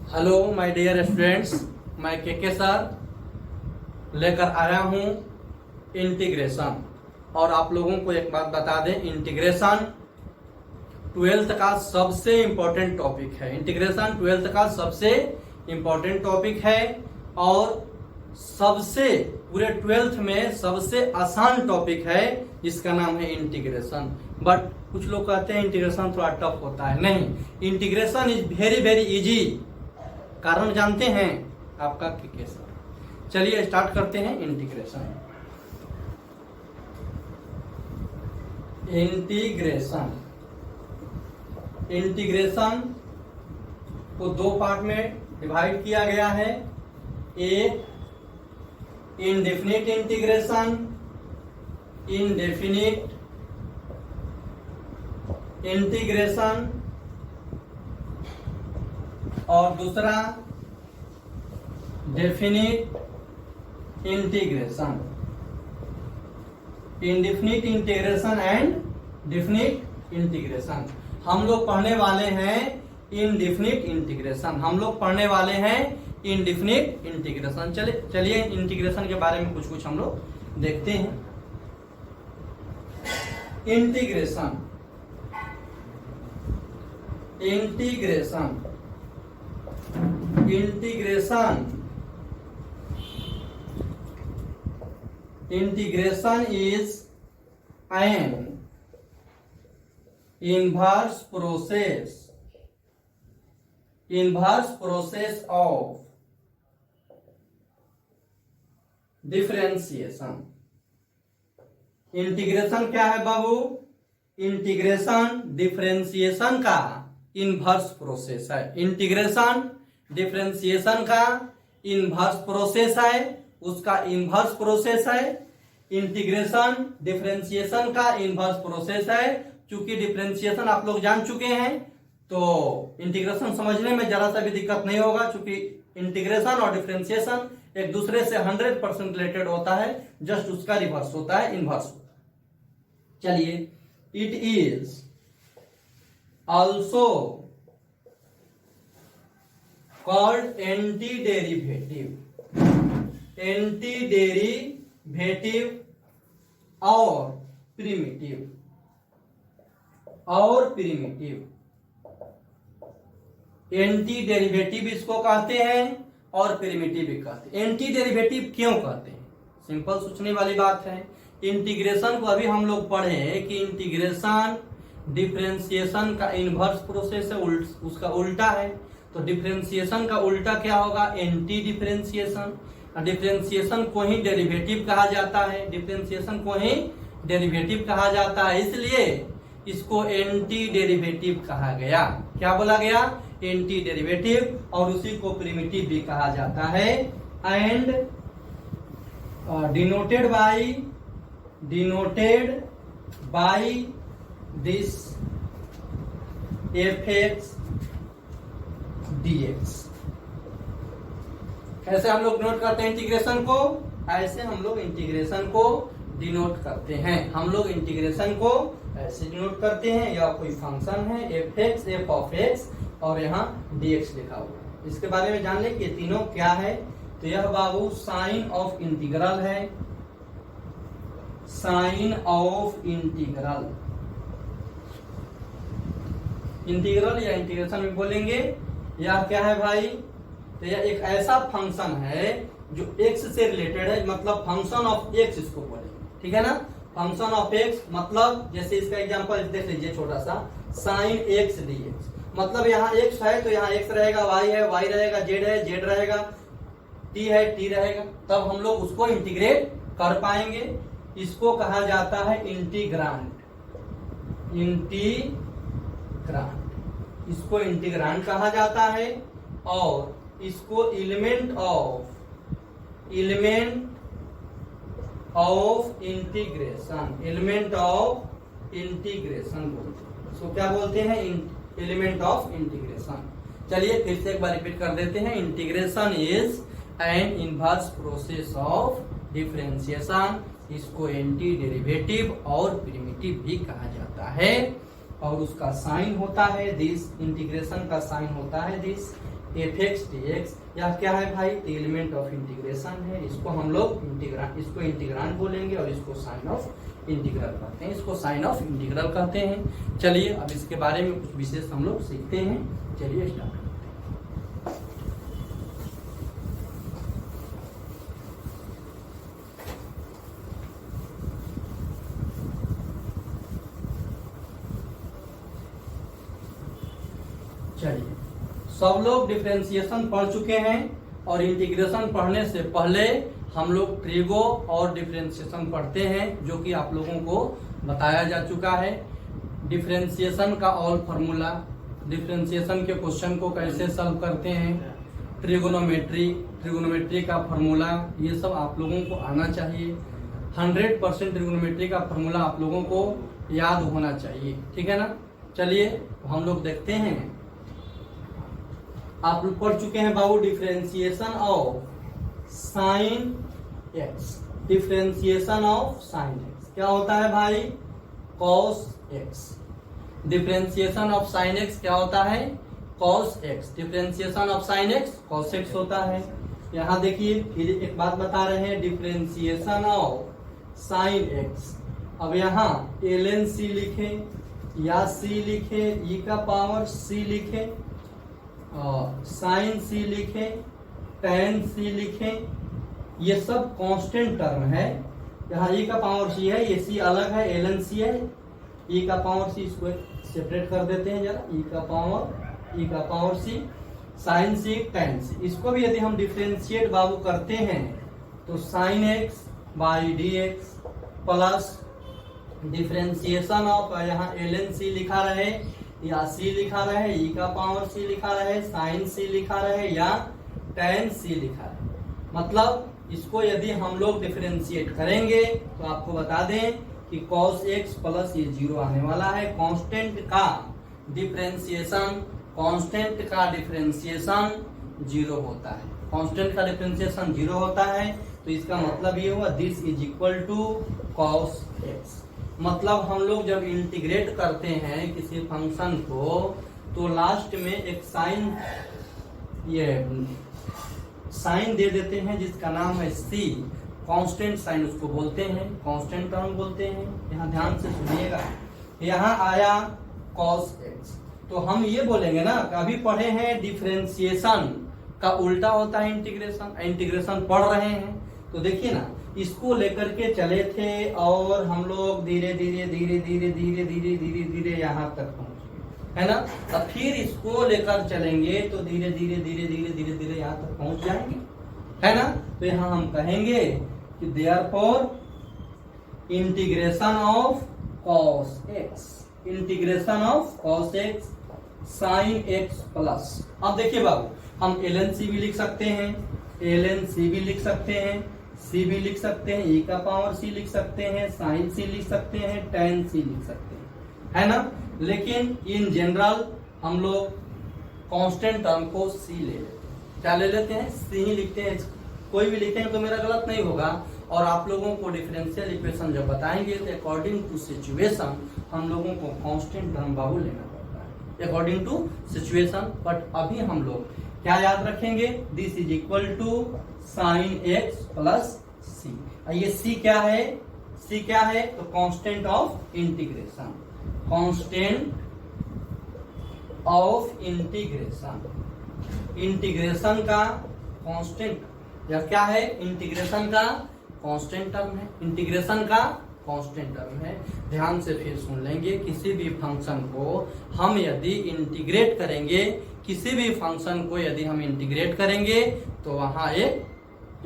Hello my dear students, मैं के sir लेकर आया हूँ इंटीग्रेशन। और आप लोगों को एक बात बता दें, इंटीग्रेशन 12th का सबसे इम्पोर्टेंट टॉपिक है। इंटीग्रेशन 12th का सबसे इम्पोर्टेंट टॉपिक है और सबसे पूरे 12th में सबसे आसान टॉपिक है, जिसका नाम है इंटीग्रेशन। बट कुछ लोग कहते हैं इंटीग्रेशन थोड़ा टफ होता है। नहीं, integration is very very easy. कारण जानते हैं आपका के सर। चलिए स्टार्ट करते हैं इंटीग्रेशन। इंटीग्रेशन को दो पार्ट में डिवाइड किया गया है। एक इनडेफिनिट इंटीग्रेशन, इनडेफिनिट इंटीग्रेशन, और दूसरा definite integration. Indefinite integration and definite integration. हम लोग पढ़ने वाले हैं इनडेफिनिट इंटीग्रेशन। हम लोग पढ़ने वाले हैं इनडेफिनिट इंटीग्रेशन। चलिए इंटीग्रेशन के बारे में कुछ हम लोग देखते हैं। Integration integration integration is an inverse process of differentiation। Integration क्या है बाबू? इंटीग्रेशन डिफरेंशिएशन का इनवर्स प्रोसेस है। इंटीग्रेशन डिफरेंशिएशन का इनवर्स प्रोसेस है, उसका इनवर्स प्रोसेस है। इंटीग्रेशन डिफरेंशिएशन का इनवर्स प्रोसेस है। चूंकि डिफरेंशिएशन आप लोग जान चुके हैं तो इंटीग्रेशन समझने में जरा सा भी दिक्कत नहीं होगा, चूंकि इंटीग्रेशन और डिफरेंशिएशन एक दूसरे से 100% रिलेटेड होता है, जस्ट उसका रिवर्स होता है, इनवर्स। चलिए, it is also called anti derivative और प्रिमिटिव। एंटी डेरिवेटिव इसको कहते हैं और प्रिमिटिव भी कहते हैं। एंटी डेरिवेटिव क्यों कहते हैं? सिंपल सोचने वाली बात है। इंटीग्रेशन को अभी हम लोग पढ़े कि इंटीग्रेशन डिफरेंशिएशन का इनवर्स प्रोसेस है, उसका उल्टा है। तो डिफरेंशिएशन का उल्टा क्या होगा? Anti differentiation. डिफरेंशिएशन को ही डेरिवेटिव कहा जाता है, डिफरेंशिएशन को ही डेरिवेटिव कहा जाता है, इसलिए इसको एंटी डेरिवेटिव कहा गया। क्या बोला गया? Anti derivative. और उसी को प्रिमिटिव भी कहा जाता है। And denoted by this fx dx। कैसे हम लोग नोट करते हैं इंटीग्रेशन को? ऐसे हम लोग इंटीग्रेशन को डिनोट करते हैं। हम लोग इंटीग्रेशन को ऐसे डिनोट करते हैं। यह कोई फंक्शन है fx, f of x, और यहाँ dx लिखा हुआ है। इसके बारे में जान ले कि ये तीनों क्या है। तो यह बाबू साइन ऑफ इंटीग्रल है। साइन ऑफ इंटीग्रल या इंटीग्रेशन में बोलेंगे। यह क्या है भाई? तो यह एक ऐसा फंक्शन है जो x से रिलेटेड है, मतलब फंक्शन ऑफ x इसको बोलेंगे। ठीक है ना? फंक्शन ऑफ x मतलब जैसे इसका एग्जांपल देख लीजिए छोटा सा, साइन x dx। मतलब यहाँ x है तो यहाँ x रहेगा, y है y रहेगा, z है z रहेगा, t है t रहेगा। तब हम लोग उसको इंटीग्रेट कर पाएंगे। इसको कहा जाता है इंटीग्रांड। इसको इंटीग्रांड कहा जाता है। और इसको एलिमेंट ऑफ इंटीग्रेशन बोलते हैं। इसको क्या बोलते हैं? Element of integration. चलिए फिर से एक बार रिपीट कर देते हैं। Integration is an inverse process of differentiation. इसको एंटी डेरिवेटिव और प्रिमिटिव भी कहा जाता है। और उसका साइन होता है दिस। इंटीग्रेशन का साइन होता है this. F x d x, या क्या है भाई, एलिमेंट ऑफ इंटीग्रेशन है। इसको हम लोग इंटीग्रांड बोलेंगे और इसको साइन ऑफ इंटीग्रल कहते हैं, इसको साइन ऑफ इंटीग्रल कहते हैं। चलिए अब इसके बारे में कुछ विशेष हम लोग सीखते हैं। चलिए स्टार्ट करते हैं। चलिए सब लोग डिफरेंशिएशन पढ़ चुके हैं और इंटीग्रेशन पढ़ने से पहले हम लोग ट्रिगो और डिफरेंशिएशन पढ़ते हैं, जो कि आप लोगों को बताया जा चुका है। डिफरेंशिएशन का ऑल फार्मूला, डिफरेंशिएशन के क्वेश्चन को कैसे सॉल्व करते हैं, ट्रिगोनोमेट्री का फार्मूला, ये सब आप लोगों को आना चाहिए। 100% ट्रिगोनोमेट्री का फार्मूला आप लोगों को याद होना चाहिए, ठीक है ना। चलिए हम लोग देखते हैं। आप लोग पढ़ चुके हैं बाबू differentiation of sine x, differentiation of sine x क्या होता है भाई, cos x. Differentiation of sine x क्या होता है, cos x. Differentiation of sine x cos x होता है। यहाँ देखिए फिर एक बात बता रहे हैं, डिफरेंशिएशन ऑफ साइन एक्स। अब यहाँ ln c लिखे या c लिखे, e का पावर c लिखे, साइन सी लिखे, टेन सी लिखे, ये सब कांस्टेंट टर्म है। यहाँ e का पावर c है, ये c अलग है, ln c है, e का पावर c, इसको सेपरेट कर देते हैं जरा, e का पावर c, साइन सी, टेन सी। इसको भी यदि हम डिफरेंशिएट बाबू करते हैं तो sine x by D x plus differentiation of, यहाँ ln c लिखा रहे या c लिखा रहे, e का पावर c लिखा रहे, साइन c लिखा रहे या tan c लिखा रहे। मतलब इसको यदि हम लोग डिफरेंशिएट करेंगे तो आपको बता दें कि cos x प्लस ये 0 आने वाला है। कांस्टेंट का डिफरेंशिएशन 0 होता है, कांस्टेंट का डिफरेंशिएशन 0 होता है। तो इसका मतलब ये हुआ this is equal to cos x। मतलब हम लोग जब इंटीग्रेट करते हैं किसी फंक्शन को तो लास्ट में एक साइन दे देते हैं जिसका नाम है c, कांस्टेंट साइन उसको बोलते हैं, कांस्टेंट टर्म बोलते हैं। यहाँ ध्यान से सुनिएगा, यहाँ आया cos x, तो हम ये बोलेंगे ना, अभी पढ़े हैं डिफरेंशिएशन का उल्टा होता है इंटीग्रेशन पढ़ रहे हैं। तो देखिए ना, इसको लेकर के चले थे और हम लोग धीरे धीरे यहाँ तक पहुंचे, है ना। अब फिर इसको लेकर चलेंगे तो धीरे धीरे यहाँ तक पहुंच जाएंगे, है ना। तो यहाँ हम कहेंगे कि therefore integration of cos x sin x plus. अब देखिए बाबू, हम ln c भी लिख सकते हैं, c भी लिख सकते हैं, e का पावर c लिख सकते हैं, साइन c लिख सकते हैं, tan c लिख सकते हैं, है ना। लेकिन इन जनरल हम लोग कांस्टेंट टर्म को c ले लेते हैं। क्या ले लेते हैं, c ही लिखते हैं। कोई भी लिखेंगे तो मेरा गलत नहीं होगा। और आप लोगों को डिफरेंशियल इक्वेशन जब बताएंगे तो अकॉर्डिंग टू सिचुएशन हम लोगों को कांस्टेंट टर्म बाबू लेना पड़ता है, अकॉर्डिंग टू सिचुएशन। बट अभी हम लोग क्या याद रखेंगे, this is equal to sine x plus c. ये c क्या है, तो कांस्टेंट ऑफ इंटीग्रेशन, इंटीग्रेशन का कांस्टेंट या क्या है, इंटीग्रेशन का कांस्टेंट टर्म है, इंटीग्रेशन का कांस्टेंट टर्म है। ध्यान से फिर सुन लेंगे, किसी भी फंक्शन को हम यदि इंटीग्रेट करेंगे, किसी भी फंक्शन को यदि हम इंटीग्रेट करेंगे तो वहां एक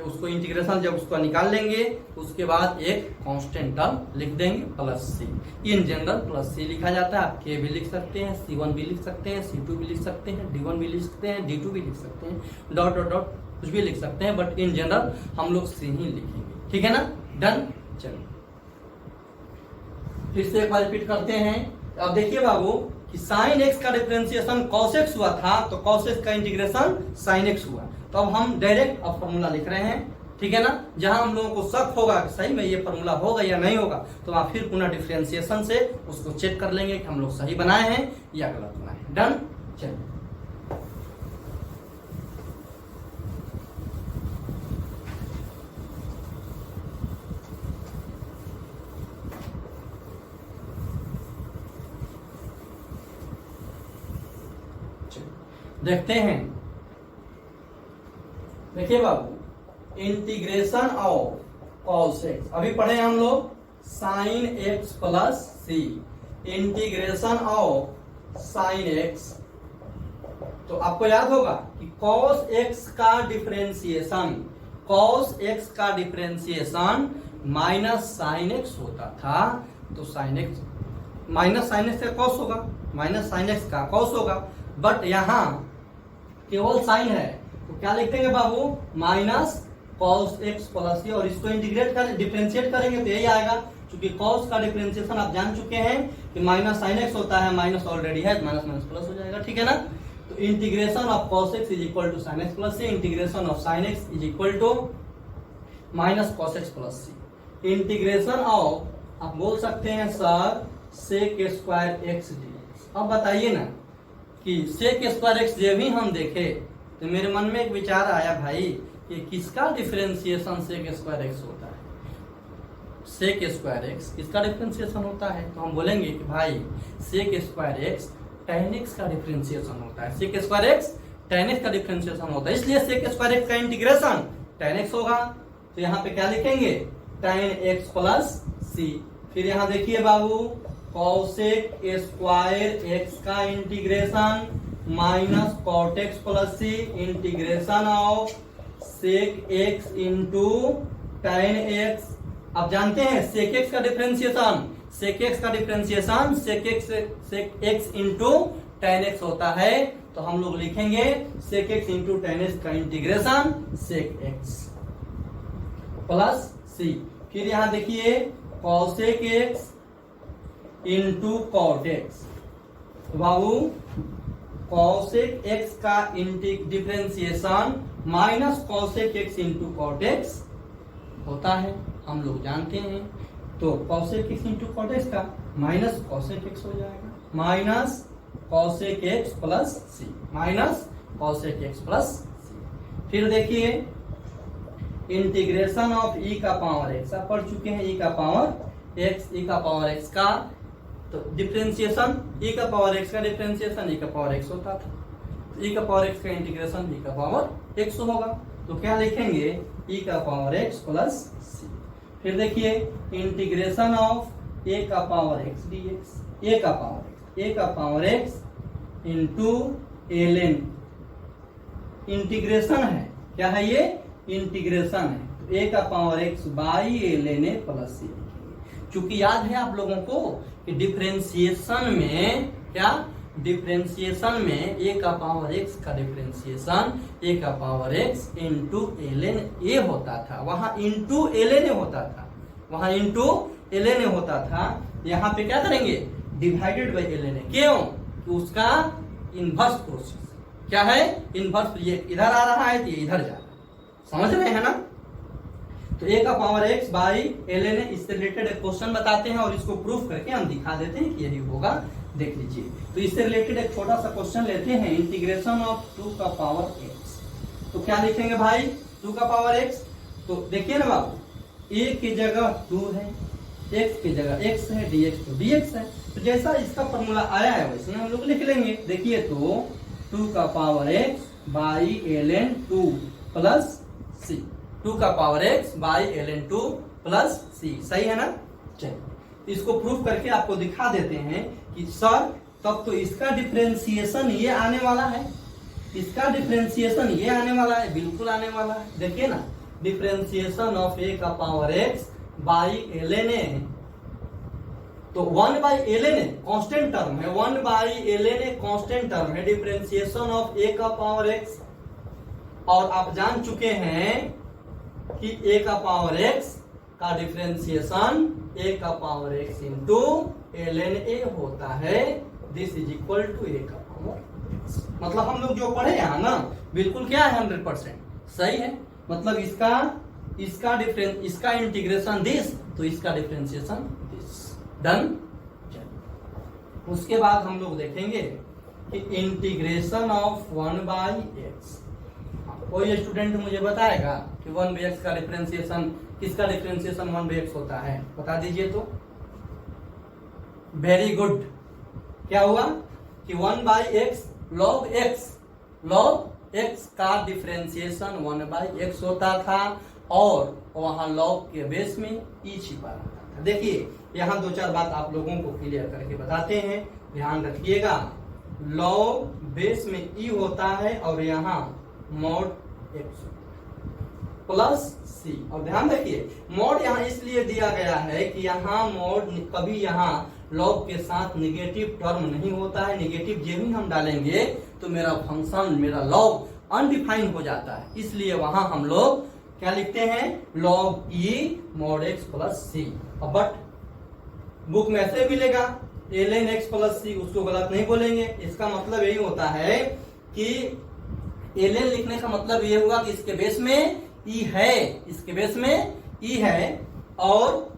उसको इंटीग्रेशन जब उसको निकाल लेंगे उसके बाद एक कांस्टेंट टर्म लिख देंगे plus c. In general plus c लिखा जाता है। आप के भी लिख सकते हैं, c1 भी लिख सकते हैं, c2 भी लिख सकते हैं, d1 भी लिख सकते हैं, d2 भी लिख सकते हैं, डॉट डॉट डॉट कुछ भी लिख सकते हैं। बट इन जनरल हम लोग सी ही लिखेंगे, ठीक है ना। डन। चलिए फिर से एक बार रिपीट करते हैं। अब देखिए बाबू कि साइन एक्स का डिफरेंशिएशन cos x हुआ था तो cos x का इंटीग्रेशन sin x हुआ। तो अब हम डायरेक्ट अब फॉर्मूला लिख रहे हैं, ठीक है ना। जहां हम लोगों को शक होगा कि सही में ये फॉर्मूला होगा या नहीं होगा तो आप फिर पुनः डिफरेंशिएशन से उसको चेक कर लेंगे कि हम लोग सही बनाए हैं या गलत बनाए हैं। डन। चलिए देखते हैं, देखिए बाबू, इंटीग्रेशन ऑफ कॉस एक्स, अभी पढ़े हम लोग sine x plus c, integration of sine x. तो आपको याद होगा कि कॉस एक्स का डिफरेंशिएशन, कॉस एक्स का डिफरेंशिएशन माइनस साइन एक्स होता था। तो sine x minus sine x का कॉस होगा, माइनस साइन एक्स का कॉस होगा, बट यहां केवल साइन है, तो क्या लिख देंगे बाबू, minus cos x plus c, और इसको इंटीग्रेट कर डिफरेंशिएट करेंगे तो यही आएगा। क्योंकि कॉस का डिफरेंशिएशन आप जान चुके हैं कि माइनस साइन एक्स होता है, माइनस ऑलरेडी है, माइनस माइनस प्लस हो जाएगा, ठीक है ना। तो integration of cos x is equal to sine x plus c, integration of sine x is equal to minus cos x plus c, integration of आप बोल सकते हैं sir sec square x d. अब बताइए ना कि सेक स्क्वायर एक्स जे भी हम देखे तो मेरे मन में एक विचार आया भाई कि किसका डिफरेंशिएशन सेक स्क्वायर एक्स होता है, सेक स्क्वायर एक्स किसका डिफरेंशिएशन होता है। तो हम बोलेंगे कि भाई sec square x tan x का डिफरेंशिएशन होता है, sec square x tan x का डिफरेंशिएशन होता है, इसलिए सेक स्क्वायर एक्स का इंटीग्रेशन tan x होगा। तो यहाँ पे क्या लिखेंगे, tan x प्लस सी। फिर यहाँ देखिए बाबू, कॉसेक स्क्वायर एक्स का integration minus cot x plus c, integration of sec x into tan x. आप जानते हैं सेक एक्स का डिफरेंशिएशन, सेक एक्स का differentiation sec x into tan x होता है। तो हम लोग लिखेंगे sec x into tan x का integration sec x plus c. फिर यहां देखिए cosec x into cot x, बाबू कॉसेक एक्स का differentiation minus cosec x into cot x होता है, हम लोग जानते हैं। तो cosec x into cot x का माइनस कॉसेक एक्स हो जाएगा, minus cosec x plus c, minus cosec x plus c. फिर देखिए इंटीग्रेशन ऑफ ई का पावर एक्स, आप पढ़ चुके हैं ई का पावर एक्स, ई का पावर एक्स का तो डिफरेंशिएशन ई का पावर एक्स का डिफरेंशिएशन ई का पावर एक्स होता था, तो ई का पावर एक्स का इंटीग्रेशन ई का पावर एक्स होगा। तो क्या लिखेंगे, ई का पावर एक्स प्लस सी। फिर देखिए इंटीग्रेशन ऑफ ए का power x d x, a का power x into ln, integration है, क्या है ये, इंटीग्रेशन है। तो ए का power x by ln a plus c. चूंकि याद है आप लोगों को कि डिफरेंशिएशन में क्या, डिफरेंशिएशन में ए का पावर एक्स का डिफरेंशिएशन ए का पावर एक्स इंटू ln ए होता था, वहां इंटू ln ए होता था, वहां इंटू ln ए होता था। यहाँ पे क्या करेंगे, डिवाइडेड बाई ln ए, क्यों, कि उसका इनवर्स प्रोसेस क्या है, इनवर्स, ये इधर आ रहा है तो ये इधर जा रहा है, समझ रहे हैं ना। तो ए का पावर एक्स बाई ln ए, इससे रिलेटेड एक क्वेश्चन बताते हैं और इसको प्रूफ करके हम दिखा देते हैं कि यही होगा, देख लीजिए। तो इससे रिलेटेड एक छोटा सा क्वेश्चन लेते हैं, इंटीग्रेशन ऑफ 2 का पावर एक्स। तो क्या लिखेंगे भाई, 2 का पावर एक्स। तो देखिए ना बाबू, ए की जगह 2 है, एक्स की जगह x है, dx तो dx है। तो जैसा इसका फॉर्मूला आया है वैसे हम लोग लिख लेंगे। देखिए तो 2 का power x by ln 2 plus c, 2 का power x by ln 2 plus c, सही है ना। चलिए इसको प्रूफ करके आपको दिखा देते हैं कि सर तब तो इसका डिफरेंशिएशन ये आने वाला है, इसका डिफरेंशिएशन ये आने वाला है, बिल्कुल आने वाला है। देखिए ना, डिफरेंशिएशन ऑफ ए का पावर एक्स बाई ln ए, तो 1 by ln a constant term है, 1 by ln a constant term है, डिफरेंशिएशन ऑफ ए का पावर एक्स। और आप जान चुके हैं कि ए का पावर एक्स का डिफरेंशिएशन ए का पावर एक्स इंटू ln ए होता है, दिस इज इक्वल टू ए का पावर एक्स। मतलब हम लोग जो पढ़े यहाँ ना, बिल्कुल क्या है, 100% सही है। मतलब इसका इंटीग्रेशन दिस, तो इसका डिफरेंशिएशन दिस, डन। उसके बाद हम लोग देखेंगे कि इंटीग्रेशन ऑफ 1 बाई एक्स। कोई स्टूडेंट मुझे बताएगा कि 1 बाई एक्स का डिफरेंशिएशन, किसका डिफरेंशिएशन 1 बाई एक्स होता है, बता दीजिए तो। वेरी गुड, क्या हुआ कि 1 by x log x, log x का डिफरेंशिएशन 1/x होता था और वहां लॉग के बेस में ई छिपा रहता था। देखिए यहाँ दो चार बात आप लोगों को क्लियर करके बताते हैं, ध्यान रखिएगा। लॉग बेस में ई होता है और यहाँ मॉड एक्स प्लस सी। और ध्यान रखिए मॉड यहाँ इसलिए दिया गया है कि यहाँ मॉड कभी यहाँ लॉग के साथ निगेटिव टर्म नहीं होता है। निगेटिव जो ही हम डालेंगे तो मेरा फंक्शन, मेरा लॉग अनडिफाइंड हो जाता है, इसलिए वहां हम लोग क्या लिखते हैं, log e mod x plus c. But book में ऐसे मिलेगा ln x प्लस सी, उसको गलत नहीं बोलेंगे। इसका मतलब यही होता है कि ln लिखने का मतलब ये हुआ कि इसके बेस में ई है, इसके बेस में ई है। और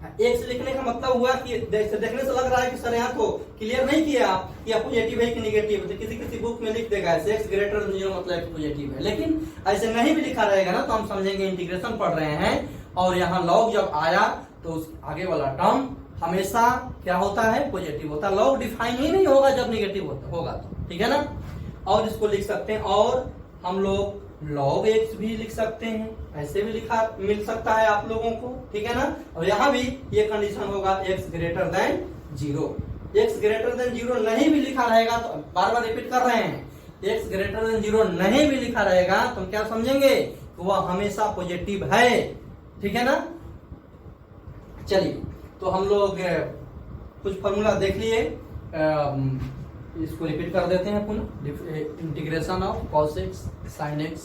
x लिखने का मतलब हुआ कि देखने से लग रहा है कि सर यहाँ तो क्लियर नहीं किया आप कि पॉजिटिव है कि नेगेटिव, तो किसी किसी बुक में लिख देगा ऐसे x ग्रेटर देन 0 मतलब पॉजिटिव है, लेकिन ऐसे नहीं भी लिखा रहेगा ना तो हम समझेंगे इंटीग्रेशन पढ़ रहे हैं। और यहाँ लॉग जब आया तो उस आगे वाला टर्म हमेशा क्या होता है, पॉजिटिव होता है। लॉग डिफाइन ही नहीं होगा जब नेगेटिव होगा तो, ठीक है ना। और इसको लिख सकते हैं, और हम लोग log x भी लिख सकते हैं, ऐसे भी लिखा मिल सकता है आप लोगों को, ठीक है ना। और यहाँ भी ये कंडीशन होगा x greater than 0। x greater than 0 नहीं भी लिखा रहेगा तो बार बार रिपीट कर रहे हैं, x ग्रेटर देन 0 नहीं भी लिखा रहेगा तो हम क्या समझेंगे, तो वह हमेशा पॉजिटिव है, ठीक है ना। चलिए तो हम लोग कुछ फॉर्मूला देख लिए, इसको रिपीट कर देते हैं पुनः। Integration of cos x sin x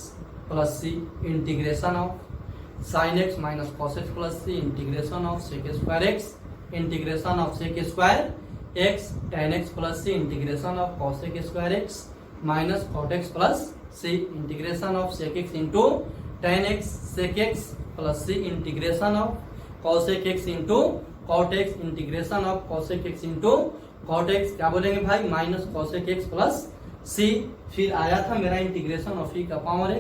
plus c, integration of sin x minus cos x plus c, integration of sec square x, integration of sec square x tan x plus c, integration of cos square x minus cot x plus c, integration of sec x into tan x sec x plus c, integration of cos x into cot x, integration of cos x into cot x क्या बोलेंगे भाई, minus cos x plus c. फिर आया था मेरा integration of e का power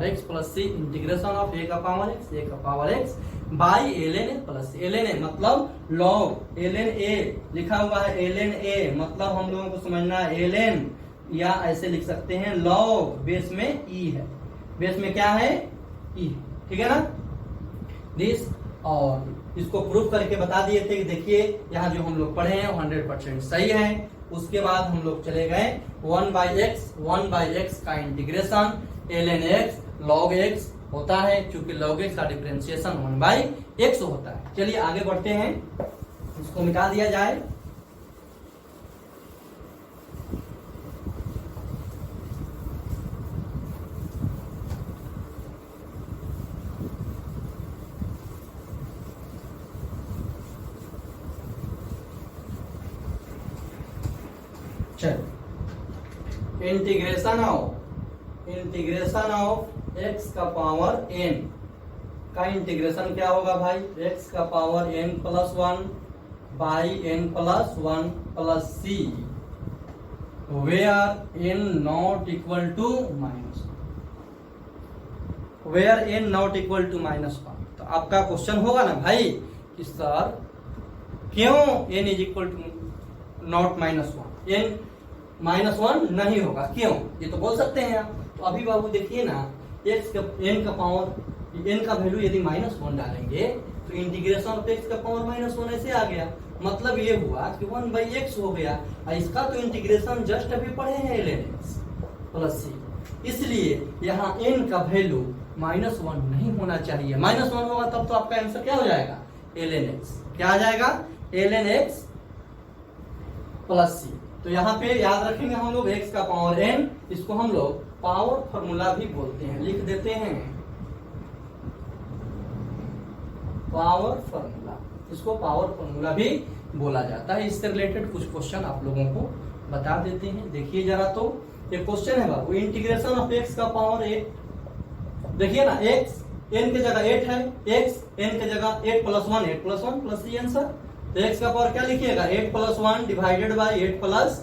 x plus c, integration of a का power x by ln a plus c. ln a मतलब log, ln a लिखा हुआ है, ln a मतलब हम लोगों को समझना है ln, या ऐसे लिख सकते हैं log बेस में e है, बेस में क्या है e, ठीक है ना दिस। और इसको प्रूफ करके बता दिए थे कि देखिए यहाँ जो हम लोग पढ़े हैं 100% सही है। उसके बाद हम लोग चले गए 1/x का integration ln x log x होता है, क्योंकि log x का डिफरेंशिएशन 1/x होता है। चलिए आगे बढ़ते हैं, इसको मिटा दिया जाए। इंटीग्रेशन ऑफ x का पावर n का इंटीग्रेशन क्या होगा भाई, x का power n plus 1 by n plus 1 plus c, where n not equal to minus, where n not equal to -1। तो आपका क्वेश्चन होगा ना भाई कि सर क्यों n is equal to not -1, n -1 नहीं होगा क्यों, ये तो बोल सकते हैं आप। तो अभी बाबू देखिए ना, x का n का पावर n का वैल्यू यदि -1 डालेंगे तो इंटीग्रेशन ऑफ x का पावर -1 ऐसे आ गया, मतलब ये हुआ कि 1/x हो गया। इसका तो इंटीग्रेशन जस्ट अभी पढ़े हैं ln x प्लस सी, इसलिए यहाँ n का वैल्यू -1 नहीं होना चाहिए। -1 होगा तब तो आपका आंसर क्या हो जाएगा, ln x, क्या आ जाएगा ln x प्लस सी। तो यहाँ पे याद रखेंगे हम लोग x का पावर n, इसको हम लोग पावर फॉर्मूला भी बोलते हैं, लिख देते हैं पावर फॉर्मूला, इसको पावर फॉर्मूला भी बोला जाता है। इससे रिलेटेड कुछ क्वेश्चन आप लोगों को बता देते हैं। देखिए जरा, तो ये क्वेश्चन है बाबू, इंटीग्रेशन ऑफ x का पावर 8, देखिए ना x n के जगह 8 है, x n के जगह 8 प्लस 1 प्लस सी आंसर। तो x का पावर क्या लिखिएगा, 8 plus 1 divided by 8 plus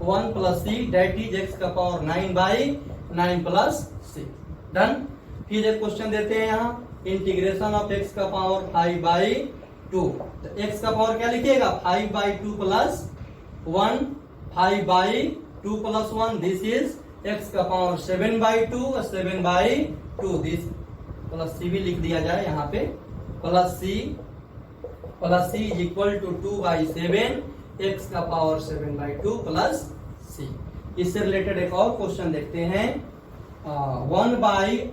1 plus c, that is x का पावर 9/9 प्लस सी, डन। फिर एक क्वेश्चन देते हैं यहाँ, इंटीग्रेशन ऑफ x का पावर 5/2। तो x का पावर क्या लिखिएगा, 5/2 plus 1, 5/2 plus 1, this is x का पावर 7/2 और 7/2 दिस प्लस सी भी लिख दिया जाए यहाँ पे plus c is equal to 2/7 x का पावर 7/2 प्लस सी। इससे रिलेटेड एक और क्वेश्चन देखते हैं 1/√x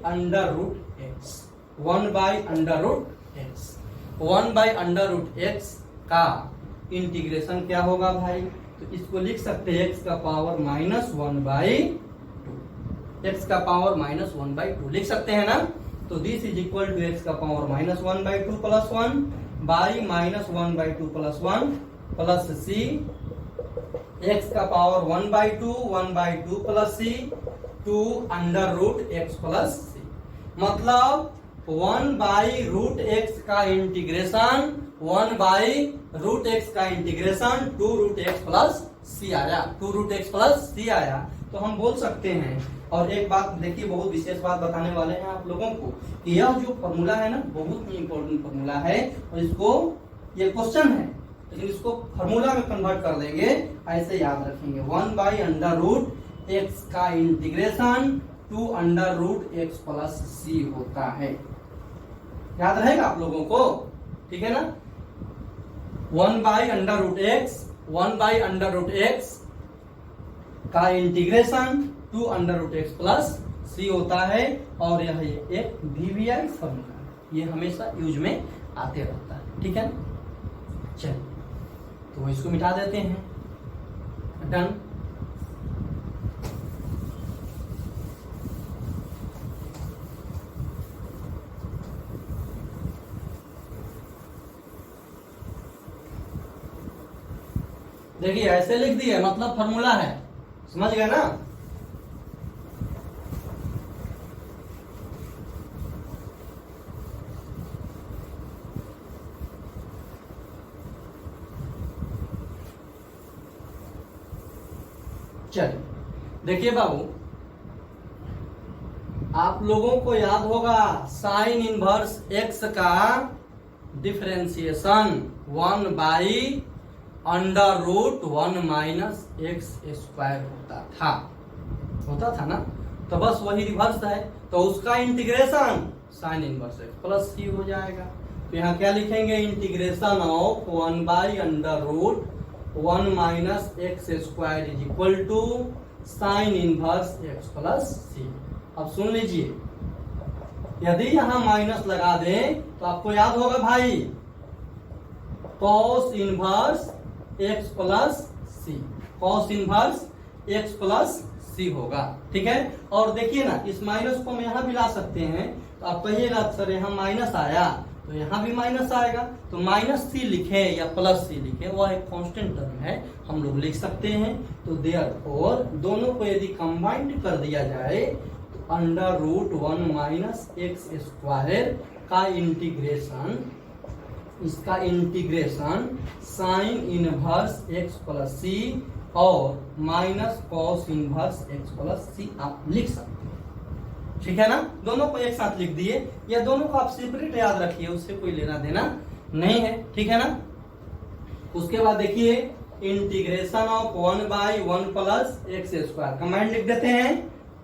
1/√x का इंटीग्रेशन क्या होगा भाई? तो इसको लिख सकते हैं x का पावर -1/2 x का पावर -1/2 लिख सकते हैं ना। तो this is equal to x का power -1/2 plus 1 by -1/2 plus 1 plus c x का power 1/2 plus c 2√x plus c। मतलब 1/√x का इंटीग्रेशन 1/√x का इंटीग्रेशन 2√x प्लस c आया 2√x प्लस c आया। तो हम बोल सकते हैं। और एक बात देखिए, बहुत विशेष बात बताने वाले हैं आप लोगों को कि यह जो फॉर्मूला है ना बहुत ही इंपॉर्टेंट फॉर्मूला है और इसको ये क्वेश्चन है लेकिन इसको फॉर्मूला में कन्वर्ट कर देंगे, ऐसे याद रखेंगे 1/√x का इंटीग्रेशन 2√x प्लस c होता है। याद रहेगा आप लोगों को, ठीक है ना। 1/√x का इंटीग्रेशन 2√x प्लस c होता है और यह एक VBI फॉर्मूला है, ये हमेशा यूज में आते रहता है, ठीक है। चलिए तो इसको मिटा देते हैं, डन। देखिए ऐसे लिख दिए मतलब फॉर्मूला है, समझ गए ना। चलिए देखिए बाबू, आप लोगों को याद होगा साइन इनवर्स x का डिफरेंशिएशन 1/√1 - x² होता था ना। तो बस वही रिवर्स है, तो उसका integration sine inverse x plus c हो जाएगा। तो यहाँ क्या लिखेंगे? Integration of 1/√1 - x² is equal to sine inverse x plus c। अब सुन लीजिए, यदि यहां माइनस लगा दें तो आपको याद होगा भाई cos inverse x plus c, cos inverse x plus c होगा, ठीक है। और देखिए ना, इस माइनस को हम यहाँ भी ला सकते हैं। तो आप कहिएगा सर यहाँ माइनस आया तो यहाँ भी माइनस आएगा, तो -c लिखे या प्लस c लिखे, वह एक कांस्टेंट टर्म है, हम लोग लिख सकते हैं। तो देयरफॉर दोनों को यदि कंबाइंड कर दिया जाए तो √1 - x² का इंटीग्रेशन, इसका integration sine inverse x plus c और minus cos inverse x plus c आप लिख सकते हैं, ठीक है ना। दोनों को एक साथ लिख दिए, या दोनों को आप सेपरेट याद रखिए, उससे कोई लेना देना नहीं है, ठीक है ना। उसके बाद देखिए integration of 1/1 plus x² command लिख देते हैं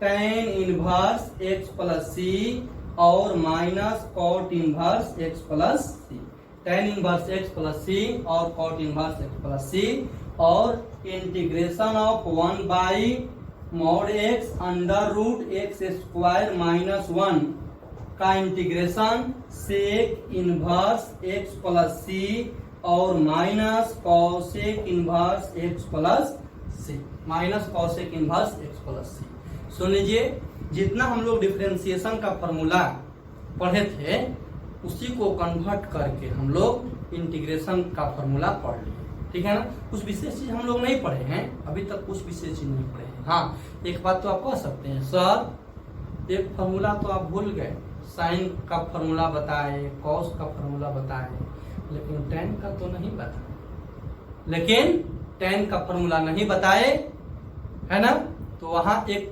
tan inverse x plus c और minus cot inverse x plus c। tan inverse x plus c और cot inverse x plus c और integration of 1/mod x √x² - 1 का integration sec inverse x plus c और minus cosec inverse x plus c, minus cosec inverse x plus c। सुन लीजिए, जितना हम लोग differentiation का फॉर्मूला पढ़े थे उसी को कन्वर्ट करके हम लोग इंटीग्रेशन का फॉर्मूला पढ़ लिए, ठीक है ना। कुछ विशेष चीज हम लोग नहीं पढ़े हैं अभी तक, कुछ विशेष चीज नहीं पढ़े हैं। हाँ, एक बात तो आप कह सकते हैं सर एक फॉर्मूला तो आप भूल गए, साइन का फॉर्मूला बताए, कॉस का फॉर्मूला बताए, लेकिन tan का तो नहीं बताए, लेकिन tan का फॉर्मूला नहीं बताए, है ना। तो वहां एक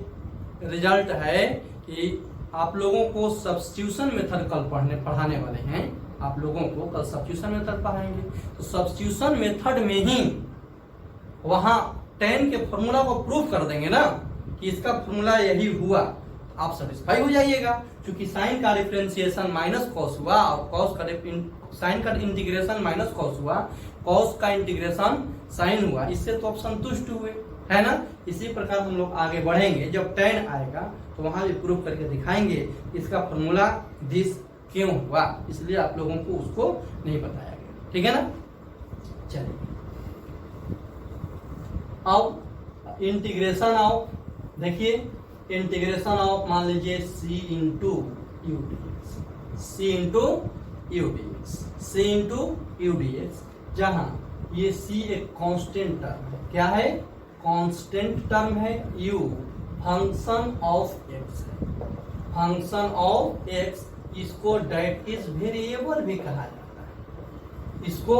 रिजल्ट है कि आप लोगों को सब्स्टिट्यूशन मेथड कल पढ़ाने वाले हैं, आप लोगों को कल सब्स्टिट्यूशन मेथड पढ़ाएंगे। तो सब्स्टिट्यूशन मेथड में ही वहां tan के फॉर्मूला को प्रूव कर देंगे ना कि इसका फॉर्मूला यही हुआ, आप सेटिस्फाई हो जाइएगा। क्योंकि साइन का डिफरेंशिएशन माइनस कॉस हुआ और कॉस का साइन का इंटीग्रेशन माइनस कॉस हुआ, कॉस का इंटीग्रेशन साइन हुआ, इससे तो आप संतुष्ट हुए, है ना। इसी प्रकार हम लोग आगे बढ़ेंगे, जब tan आएगा तो वहां भी प्रूफ करके दिखाएंगे इसका फॉर्मूला दिस क्यों हुआ, इसलिए आप लोगों को उसको नहीं बताया गया, ठीक है ना। चलिए अब इंटीग्रेशन ऑफ, देखिए इंटीग्रेशन ऑफ मान लीजिए c into u d x, c into u d x, c into u d x, जहां ये c एक कांस्टेंट टर्म है, क्या है, कांस्टेंट टर्म है, u फंक्शन ऑफ x है, फंक्शन ऑफ x, इसको डेट इज वेरिएबल भी कहा जाता है, इसको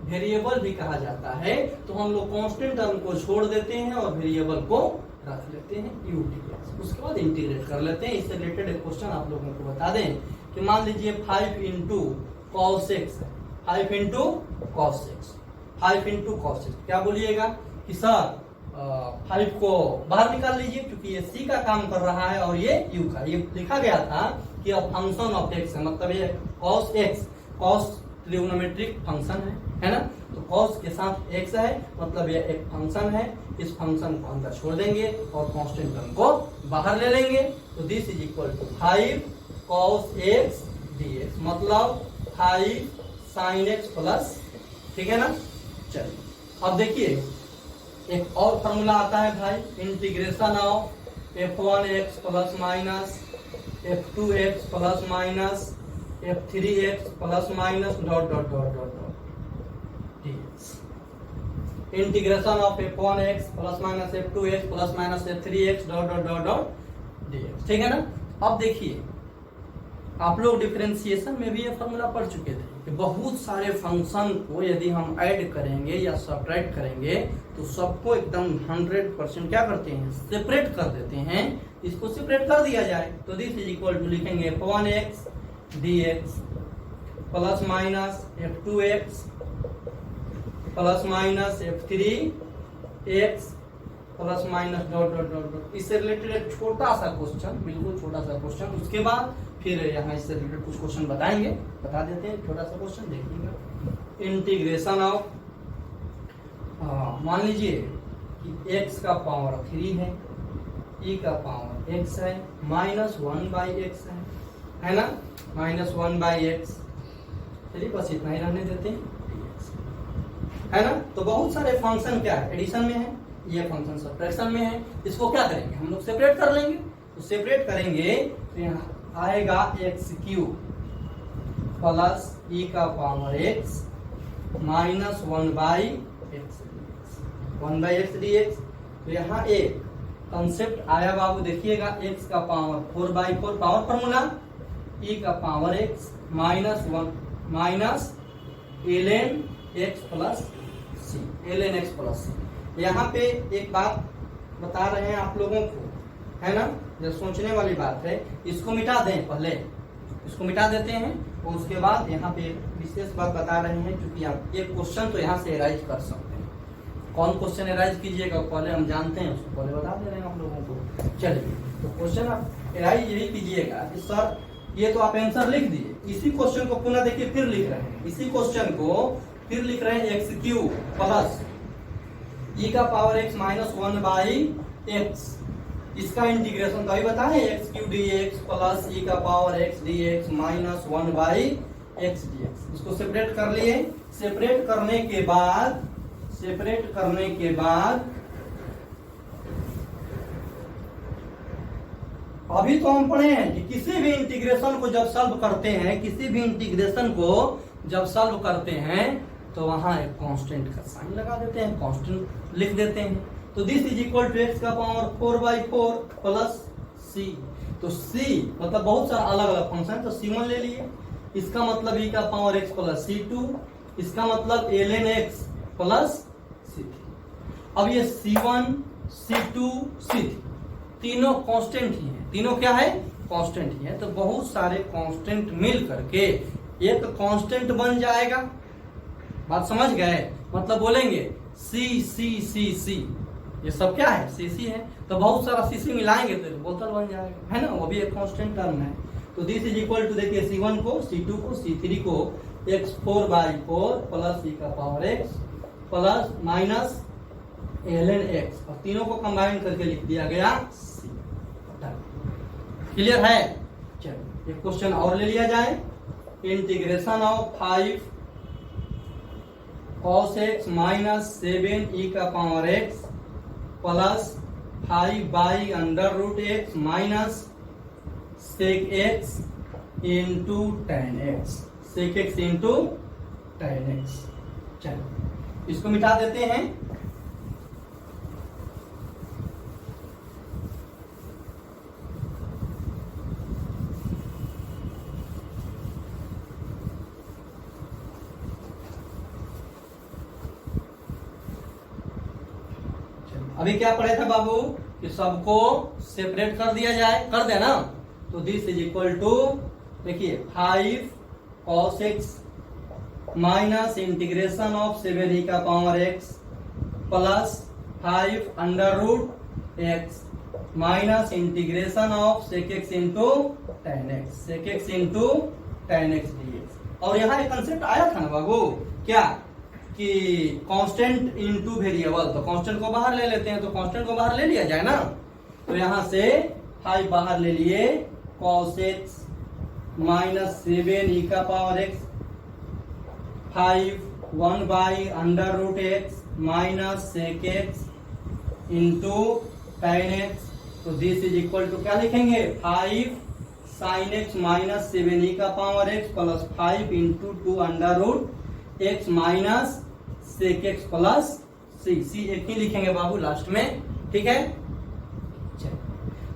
वेरिएबल भी कहा जाता है। तो हम लोग कांस्टेंट टर्म को छोड़ देते हैं और वेरिएबल को रख लेते हैं यू डी एक्स, उसके बाद इंटीग्रेट कर लेते हैं। इससे रिलेटेड एक क्वेश्चन आप लोगों को बता दें कि मान लीजिए 5 इंटू कॉस एक्स है, 5 into cos x, 5 into cos x, क्या बोलिएगा कि सर 5 को बाहर निकाल लीजिए क्योंकि ये c का काम कर रहा है और ये u का, ये लिखा गया था कि अब फंक्शन ऑफ x है, मतलब ये cos x, cos trigonometric function है ना। तो cos के साथ x है, मतलब ये एक फंक्शन है, इस फंक्शन को अंदर छोड़ देंगे और कांस्टेंट टर्म को बाहर ले लेंगे। तो this is equal to 5 cos x dx, मतलब 5 sin x प्लस, ठीक है ना। चलिए अब देखिए एक और फॉर्मूला आता है भाई, integration of f1x plus minus f2x plus minus f3x plus minus dot dot dot dot dot dx, integration of f1x plus minus f2x plus minus f3x dot dot dot dot dx, ठीक है ना। अब देखिए आप लोग differentiation में भी ये फॉर्मूला पढ़ चुके थे कि बहुत सारे फंक्शन को यदि हम ऐड करेंगे या सब्ट्रैक्ट करेंगे तो सबको एकदम 100% क्या करते हैं, सेपरेट कर देते हैं, इसको सेपरेट कर दिया जाए। तो दिस इज इक्वल टू लिखेंगे f1x dx plus minus f2x plus minus f3x plus minus dot dot dot dot. इससे रिलेटेड एक छोटा सा क्वेश्चन, बिल्कुल छोटा सा क्वेश्चन, उसके बाद फिर यहाँ इससे रिलेटेड कुछ क्वेश्चन बताएंगे, बता देते हैं। छोटा सा क्वेश्चन देखिएगा, इंटीग्रेशन ऑफ, मान लीजिए कि x का पावर 3 है, e का पावर x है, माइनस 1/x है ना, माइनस 1/x, चलिए बस इतना ही रहने देते हैं, है ना। तो बहुत सारे फंक्शन क्या है, एडिशन में है, ये फंक्शन सब्ट्रैक्शन में है, इसको क्या करेंगे हम लोग, सेपरेट कर लेंगे। तो सेपरेट करेंगे तो यहाँ आएगा x³ प्लस e का power x minus 1/x dx। तो यहाँ एक कंसेप्ट आया बाबू, देखिएगा, x का पावर 4/4 पावर फॉर्मूला, e का power x minus 1 minus ln x plus c, ln x plus c। यहाँ पे एक बात बता रहे हैं आप लोगों को, है ना, जो सोचने वाली बात है, इसको मिटा दें, पहले इसको मिटा देते हैं और उसके बाद यहाँ पे विशेष बात बता रहे हैं, क्योंकि आप एक क्वेश्चन तो यहाँ से एराइज कर सकते हैं। कौन क्वेश्चन एराइज कीजिएगा पहले हम जानते हैं, उसको पहले बता दे रहे हैं आप लोगों को। चलिए तो क्वेश्चन आप एराइज यही कीजिएगा कि सर ये तो आप आंसर लिख दिए, इसी क्वेश्चन को पुनः देखिए फिर लिख रहे हैं, इसी क्वेश्चन को फिर लिख रहे हैं x³ प्लस e का पावर x माइनस 1/x, इसका इंटीग्रेशन तो अभी बताए x³ dx प्लस e का power x dx minus 1/x dx। इसको सेपरेट कर लिए, सेपरेट करने के बाद अभी तो हम पढ़े हैं कि किसी भी इंटीग्रेशन को जब सॉल्व करते हैं तो वहां एक कांस्टेंट का साइन लगा देते हैं, कांस्टेंट लिख देते हैं। तो this is equal to x का पावर 4/4 प्लस c। तो c मतलब बहुत सारा अलग अलग फंक्शन, तो c1 ले लिए, इसका मतलब e का पावर x प्लस c2, इसका मतलब ln x प्लस c3। अब ये c1 c2 c3 तीनों कांस्टेंट ही हैं, तीनों क्या है, कांस्टेंट ही है। तो बहुत सारे कांस्टेंट मिल करके एक कांस्टेंट बन जाएगा, बात समझ गए, मतलब बोलेंगे c c c c ये सब क्या है, सीसी है। तो बहुत सारा सीसी मिलाएंगे तो बोतल बन जाएगा, है ना, वो भी एक कांस्टेंट टर्म है। तो दिस इज इक्वल टू, देखिए C1 को, C2 को, C3 को x4/4 प्लस e का power x plus minus ln x, और तीनों को कंबाइन करके लिख दिया गया C। क्लियर है? चलो एक क्वेश्चन और ले लिया जाए। Integration of 5 cos x minus 7 e का power x plus 5/√x minus sec x into tan x, sec x into tan x। चलो इसको मिटा देते हैं। अभी क्या पढ़े थे बाबू कि सबको सेपरेट कर दिया जाए, कर देना। तो दिस इज इक्वल टू, देखिए 5 cos x minus integration of 7 e का power x plus 5/√x minus integration of sec x into tan x, sec x into tan x dx। और यहाँ एक कंसेप्ट आया था ना बाबू, क्या कि कांस्टेंट इनटू वेरिएबल, तो कांस्टेंट को बाहर ले लेते हैं, तो कांस्टेंट को बाहर ले लिया जाए ना। तो यहां से 5 बाहर ले लिए, cos x माइनस 7 e का power x 5 1/√x minus sec x into tan x। तो दिस इज इक्वल टू क्या लिखेंगे, 5 sin x माइनस 7 e का power x plus 5 into 2/√x minus sec x plus c एक ही लिखेंगे बाबू last में, ठीक है।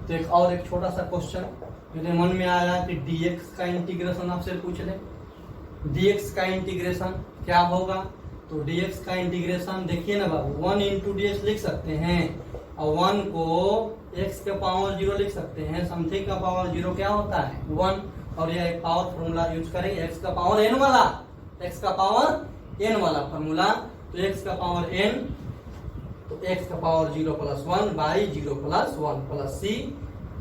तो एक और एक छोटा सा क्वेश्चन मेरे मन में आया कि dx का इंटीग्रेशन आपसे पूछ ले। dx का इंटीग्रेशन क्या होगा, तो dx का इंटीग्रेशन देखिए ना बाबू, 1 इंटू dx लिख सकते हैं, और 1 को x के पावर 0 लिख सकते हैं। समथिंग का पावर 0 क्या होता है, 1, और यह एक पावर फॉर्मूला यूज करेंगे, x का पावर n वाला, x का पावर n वाला फॉर्मूला। तो x का पावर n, तो x का power 0 plus 1/0 plus 1 plus c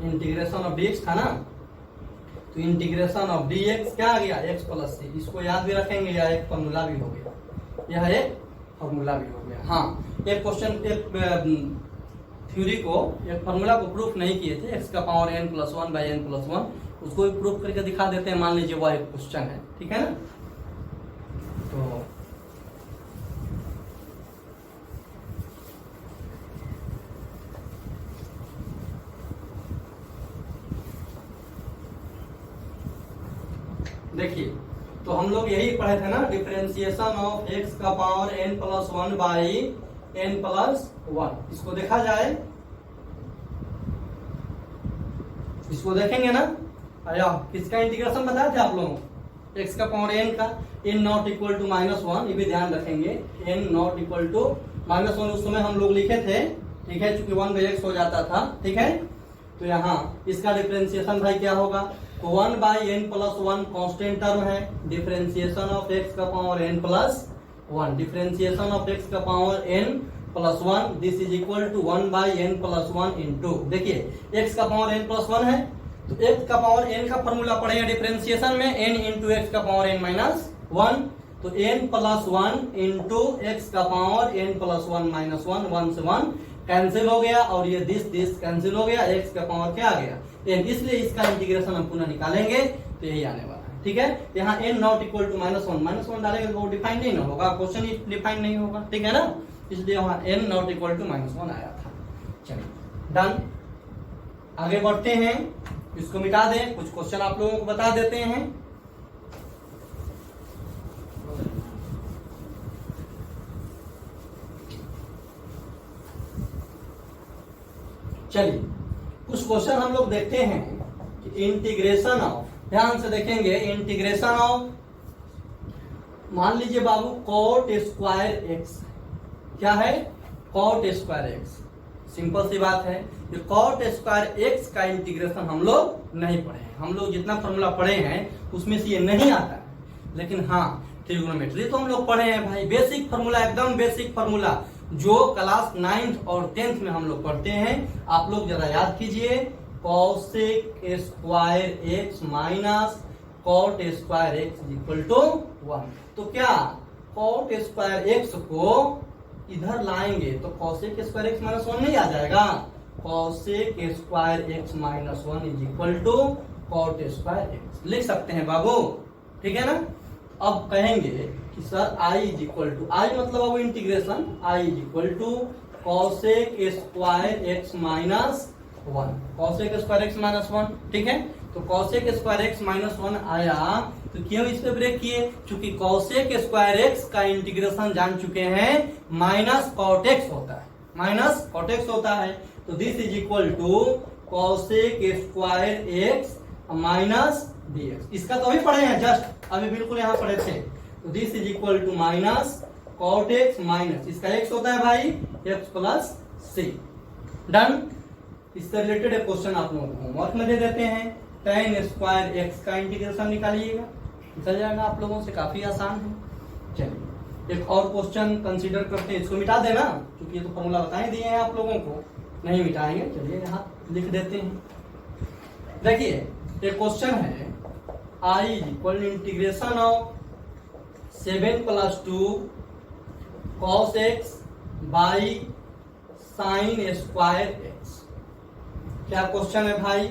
integration of dx था ना। तो इंटीग्रेशन ऑफ dx क्या आ गया, x प्लस c। इसको याद भी रखेंगे, यह एक फॉर्मूला भी हो गया, यह एक फॉर्मूला भी हो गया। हाँ, एक क्वेश्चन, एक थ्योरी को, एक फॉर्मूला को प्रूफ नहीं किए थे, x का power n plus 1/n plus 1, उसको भी प्रूफ करके दिखा देते हैं। मान लीजिए वह एक क्वेश्चन है, ठीक है ना। तो देखिए, तो हम लोग यही पढ़े थे ना, डिफरेंशिएशन ऑफ x का power n plus 1/n plus 1। इसको देखा जाए, इसको देखेंगे ना। आया किसका इंटीग्रेशन बताए थे आप लोगों, x का पावर n का, n नॉट इक्वल टू -1, ये भी ध्यान रखेंगे, n नॉट इक्वल टू -1 उस समय हम लोग लिखे थे, ठीक है, चूंकि 1/x हो जाता था, ठीक है। तो यहाँ इसका डिफरेंशिएशन भाई क्या होगा, तो 1/n प्लस 1 कांस्टेंट टर्म है, डिफरेंशिएशन ऑफ x का power n plus 1, differentiation of x का power n plus 1, this is equal to 1/n plus 1 into, देखिए x का पावर n प्लस 1 है, तो x का पावर n का फॉर्मूला पढ़ेगा डिफरेंशिएशन में, n इंटू x का पावर n माइनस 1, तो n प्लस 1 इंटू x का पावर n प्लस 1 माइनस 1, 1 से 1 कैंसिल हो गया, और ये दिस कैंसिल हो गया, x का पावर क्या आ गया n, इसलिए इसका इंटीग्रेशन हम पुनः निकालेंगे तो यही आने वाला है, ठीक है। यहाँ n नॉट इक्वल टू -1 डालेंगे तो वो डिफाइन नहीं होगा, क्वेश्चन ही डिफाइन नहीं होगा, ठीक है ना, इसलिए वहाँ n नॉट इक्वल टू -1 आया था। चलिए डन, आगे बढ़ते हैं, इसको मिटा दें, कुछ क्वेश्चन आप लोगों को बता देते हैं। चलिए कुछ क्वेश्चन हम लोग देखते हैं कि इंटीग्रेशन ऑफ, ध्यान से देखेंगे, इंटीग्रेशन ऑफ, मान लीजिए बाबू cot स्क्वायर x, क्या है, cot स्क्वायर x, सिंपल सी बात है। ये cot स्क्वायर x का इंटीग्रेशन हम लोग नहीं पढ़े हैं, हम लोग जितना फॉर्मूला पढ़े हैं उसमें से ये नहीं आता है, लेकिन हाँ ट्रिग्नोमेट्री तो हम लोग पढ़े हैं भाई, बेसिक फॉर्मूला, एकदम बेसिक फॉर्मूला, जो क्लास 9th और 10th में हम लोग पढ़ते हैं। आप लोग जरा याद कीजिए, cosec square x minus cot square x equal to 1। तो क्या कॉट स्क्वायर एक्स को इधर लाएंगे तो कॉसेक स्क्वायर एक्स माइनस 1 नहीं आ जाएगा। Cosec square x minus 1 is equal to cot square x लिख सकते हैं बाबू, ठीक है ना। अब कहेंगे कि sir I is equal to, I मतलब अब integration, I is equal to cosec square x minus 1, cosec square x minus 1, ठीक है। तो कॉसेक स्क्वायर एक्स माइनस 1 आया, तो क्यों इस पे ब्रेक किए, क्योंकि कॉसेक स्क्वायर एक्स का इंटीग्रेशन जान चुके हैं माइनस कॉट एक्स होता है, माइनस कॉट एक्स होता है। तो this is equal to cosec square x minus dx। इसका तो अभी पढ़े हैं, जस्ट अभी बिल्कुल यहाँ पढ़े थे। तो this is equal to minus cot x minus, इसका x होता है भाई x प्लस सी। डन। इससे रिलेटेड एक क्वेश्चन आप लोगों को होमवर्क में दे देते हैं, tan स्क्वायर एक्स का इंटीग्रेशन निकालिएगा, निकल जाएगा आप लोगों से, काफी आसान है। चलिए एक और क्वेश्चन कंसीडर करते हैं, इसको मिटा देना क्योंकि ये तो फॉर्मूला बता ही दिए हैं आप लोगों को, नहीं मिटाएंगे। चलिए यहाँ लिख देते हैं। देखिए एक क्वेश्चन है, I equal integration of 7 plus 2 cos x by sine square x. क्या क्वेश्चन है भाई,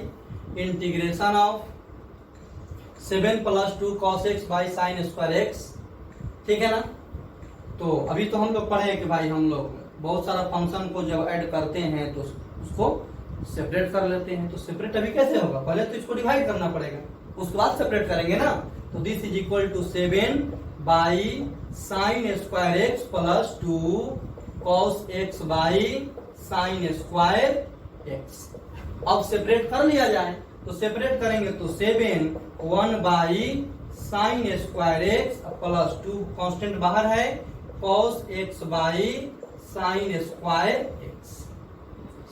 integration of 7 plus 2 cos x by sine square x, ठीक है ना। तो अभी तो हम लोग पढ़े कि भाई हम लोग बहुत सारा फंक्शन को जब ऐड करते हैं तो उसको सेपरेट कर लेते हैं। तो सेपरेट अभी कैसे होगा, पहले तो इसको डिवाइड करना पड़ेगा, उसके बाद सेपरेट करेंगे ना। तो this is equal to 7 by sine square x plus 2 cos x by sine square x. अब सेपरेट कर लिया जाए, तो सेपरेट करेंगे तो 7 1 by sine square x plus 2 constant बाहर है cos x by sine square x,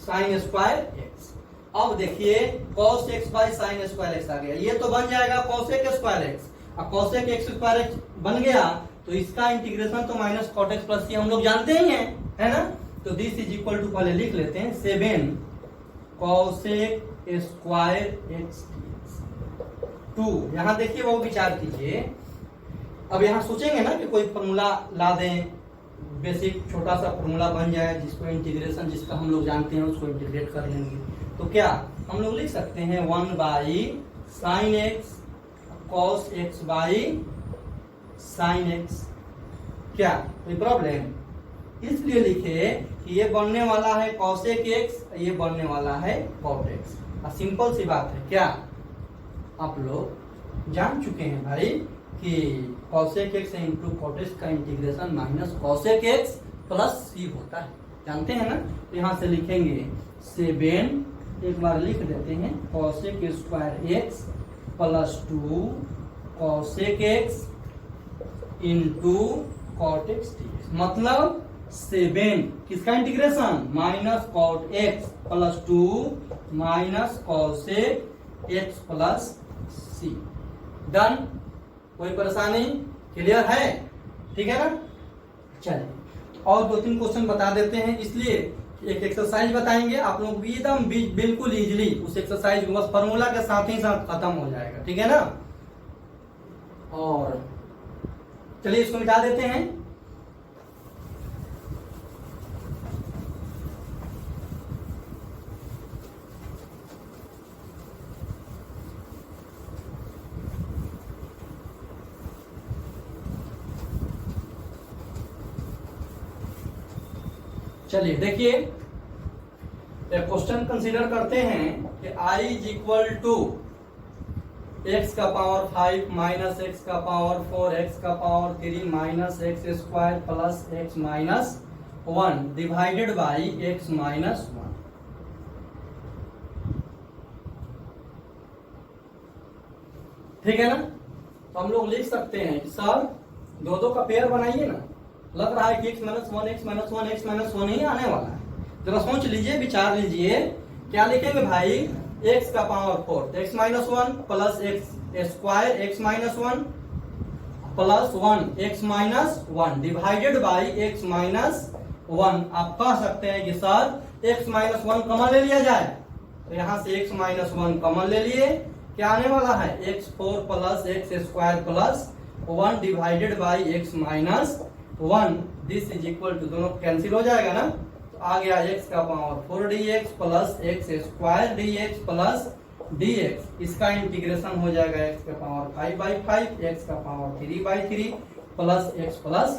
sine square x. अब देखिए cos x by sine square x आ गया, ये तो बन जाएगा cosec स्क्वायर एक्स। अब cosec x स्क्वायर एक्स बन गया तो इसका इंटीग्रेशन तो माइनस कॉट एक्स प्लस सी हम लोग जानते ही हैं, है ना। तो दिस इज इक्वल टू पहले लिख लेते हैं 7 cosec स्क्वायर एक्स 2। यहाँ देखिए वो विचार कीजिए, अब यहाँ सोचेंगे ना कि कोई फॉर्मूला ला दें, बेसिक छोटा सा फॉर्मूला बन जाए जिसको इंटीग्रेशन जिसका हम लोग जानते हैं उसको इंटीग्रेट कर लेंगे। तो क्या हम लोग लिख सकते हैं 1 by sign x cos x by sign x. क्या कोई प्रॉब्लम, इसलिए लिखे कि ये बनने वाला है कॉसेक एक्स, ये बनने वाला है कॉट एक्स। सिंपल सी बात है, क्या आप लोग जान चुके हैं भाई कि cosec x into cot x का integration minus cosec x plus c होता है, जानते हैं ना। तो यहाँ से लिखेंगे 7, एक बार लिख देते हैं cosec square x plus 2 cosec x into cot x d x. मतलब 7 किसका integration minus cot x plus 2 minus cosec x plus c. Done. कोई परेशानी, क्लियर है, ठीक है ना। चलिए और 2-3 क्वेश्चन बता देते हैं, इसलिए एक एक्सरसाइज बताएंगे आप लोग भी एकदम बिल्कुल इजीली उस एक्सरसाइज को बस फॉर्मूला के साथ ही साथ खत्म हो जाएगा, ठीक है ना। और चलिए इसको मिटा देते हैं। चलिए देखिए एक क्वेश्चन कंसीडर करते हैं कि i is equal to x का पावर 5 माइनस एक्स का पावर 4 एक्स का power 3 minus x square plus x minus 1 divided by x minus 1। ठीक है ना। तो हम लोग लिख सकते हैं कि सर दो का पेयर बनाइए ना, लग रहा है कि x minus 1 x minus 1 x minus 1 ही आने वाला है। जरा सोच लीजिए, विचार लीजिए, क्या लिखेंगे भाई x का power 4 x minus 1 plus x square x minus 1 plus 1 x minus 1 divided by x minus 1 आप कह सकते हैं कि सर x माइनस 1 कॉमन ले लिया जाए, तो यहाँ से x माइनस 1 कॉमन ले लिए, क्या आने वाला है x4 plus x square plus 1 divided by x minus 1, this is equal to, दोनों कैंसिल हो जाएगा ना, तो आ गया x का power 4 dx plus x square dx plus dx, इसका इंटीग्रेशन हो जाएगा x का पावर 5/5, x का power 3/3 plus x plus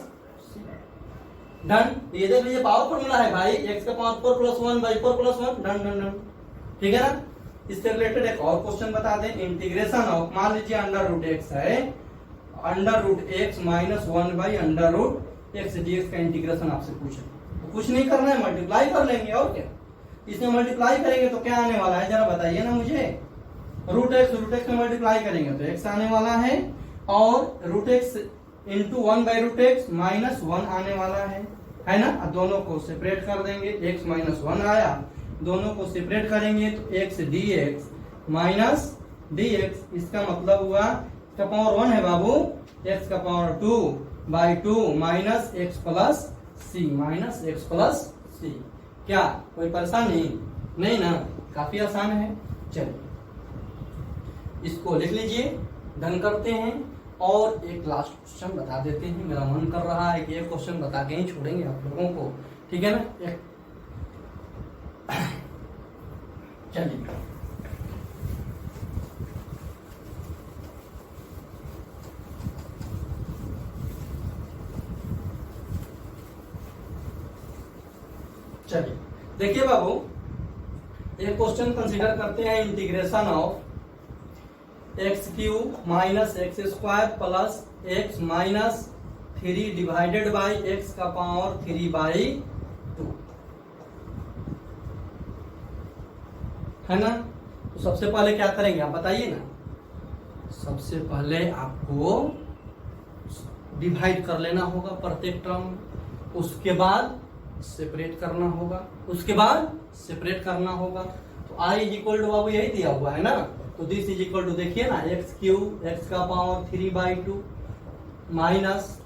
done. ये देख लीजिए पावर फॉर्मूला है भाई, x का power 4 plus 1/4 plus 1, done done done, ठीक है ना। इससे रिलेटेड एक और क्वेश्चन बता दें, इंटीग्रेशन ऑफ, मान लीजिए अंडर रूट एक्स है, under root x minus 1 by under root x dx का इंटीग्रेशन आपसे पूछे, तो कुछ नहीं करना है, मल्टीप्लाई कर लेंगे और क्या, इसमें मल्टीप्लाई करेंगे तो क्या आने वाला है जरा बताइए ना मुझे, रूट एक्स में मल्टीप्लाई करेंगे तो x आने वाला है, और root x into 1 by root x minus 1 आने वाला है ना। दोनों को सेपरेट कर देंगे, x माइनस 1 आया, दोनों को सेपरेट करेंगे तो x dx माइनस dx, इसका मतलब हुआ इसका पावर 1 है बाबू, x का power 2/2 minus x plus c, minus x plus सी। क्या कोई परेशानी नहीं ना, काफी आसान है। चलिए इसको लिख लीजिए, डन करते हैं, और एक लास्ट क्वेश्चन बता देते हैं, मेरा मन कर रहा है कि एक क्वेश्चन बता के ही छोड़ेंगे आप लोगों को, ठीक है ना। चलिए चलिए देखिए बाबू, एक क्वेश्चन कंसीडर करते हैं, integration of x cube minus x square plus x minus 3 divided by x का पावर 3/2 है ना। तो सबसे पहले क्या करेंगे आप बताइए ना, सबसे पहले आपको डिवाइड कर लेना होगा प्रत्येक टर्म, उसके बाद सेपरेट करना होगा, उसके बाद सेपरेट करना होगा। तो आई इज इक्वल टू बाबू यही दिया हुआ है ना, तो दिस इज इक्वल टू देखिए ना, एक्स क्यूब एक्स का power 3/2 minus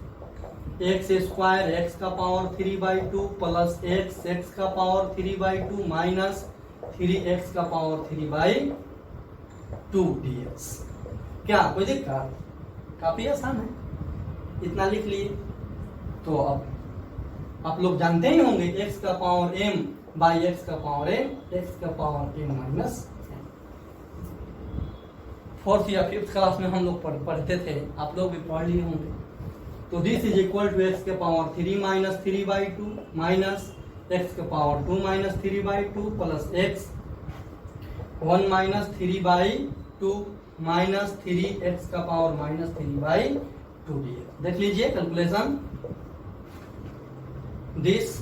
x square x का पावर 3/2 प्लस एक्स का पावर 3/2 माइनस 3x का पावर 3/2 dx। क्या कोई दिक्कत? काफी आसान है, इतना लिख लिए। तो अब आप लोग जानते ही होंगे x का पावर m बाई एक्स का पावर m, x का पावर m माइनस, फोर्थ या फिफ्थ क्लास में हम लोग पढ़ते थे, आप लोग भी पढ़ लिए होंगे। तो this is equal to x के पावर 3 माइनस 3/2 माइनस एक्स के power 2 minus 3/2 plus x 1 minus 3/2 minus 3x का पावर माइनस 3/2 dx। देख लीजिए calculation, this